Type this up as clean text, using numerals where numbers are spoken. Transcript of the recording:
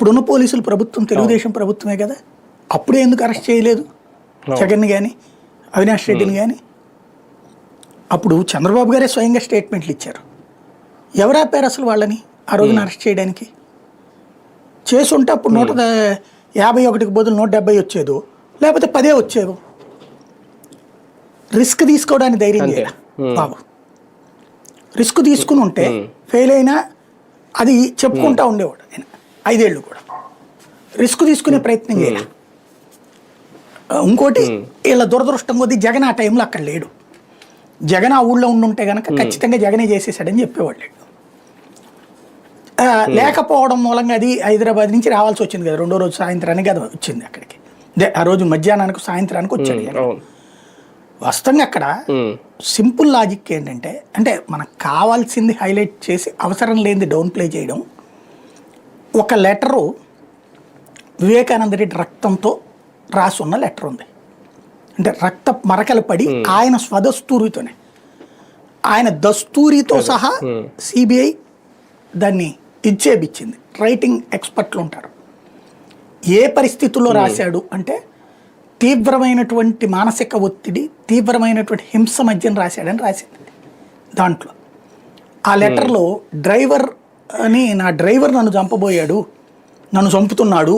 అప్పుడున్న పోలీసులు ప్రభుత్వం తెలుగుదేశం ప్రభుత్వమే కదా, అప్పుడే ఎందుకు అరెస్ట్ చేయలేదు జగన్ కానీ అవినాష్ రెడ్డిని కానీ? అప్పుడు చంద్రబాబు గారే స్వయంగా స్టేట్మెంట్లు ఇచ్చారు. ఎవరు ఆపారు అసలు వాళ్ళని ఆ రోజున అరెస్ట్ చేయడానికి? చేసుంటే అప్పుడు 151కి బదులు 170 వచ్చేదో, లేకపోతే 10 వచ్చేదో. రిస్క్ తీసుకోవడానికి ధైర్యం చేయాలి బాబు. రిస్క్ తీసుకుని ఉంటే ఫెయిల్ అయినా అది చెప్పుకుంటా ఉండేవాడు ఆయన 5 ఏళ్ళు కూడా. రిస్క్ తీసుకునే ప్రయత్నం చేయాలి. ఇంకోటి వీళ్ళ దురదృష్టం కొద్దీ జగన్ ఆ టైంలో అక్కడ లేడు. జగన్ ఆ ఊళ్ళో ఉండుంటే కనుక ఖచ్చితంగా జగనే చేసేసాడని చెప్పేవాళ్ళు. లేకపోవడం మూలంగా అది హైదరాబాద్ నుంచి రావాల్సి వచ్చింది కదా, 2వ రోజు సాయంత్రానికి కదా వచ్చింది అక్కడికి. ఆ రోజు మధ్యాహ్నానికి సాయంత్రానికి వచ్చాడు. వాస్తవంగా అక్కడ సింపుల్ లాజిక్ ఏంటంటే, అంటే మనకు కావాల్సింది హైలైట్ చేసి అవసరం లేనిది డౌన్ ప్లే చేయడం. ఒక లెటరు వివేకానంద రెడ్డి రక్తంతో రాసున్న లెటర్ ఉంది. అంటే రక్త మరకలు పడి ఆయన స్వదస్తూరితోనే, ఆయన దస్తూరితో సహా సిబిఐ దాన్ని ఇచ్చేపిచ్చింది. రైటింగ్ ఎక్స్పర్ట్లు ఉంటారు. ఏ పరిస్థితుల్లో రాశాడు అంటే తీవ్రమైనటువంటి మానసిక ఒత్తిడి, తీవ్రమైనటువంటి హింస మధ్యన రాశాడని రాసింది దాంట్లో. ఆ లెటర్లో డ్రైవర్ అని, నా డ్రైవర్ నన్ను చంపబోయాడు, నన్ను చంపుతున్నాడు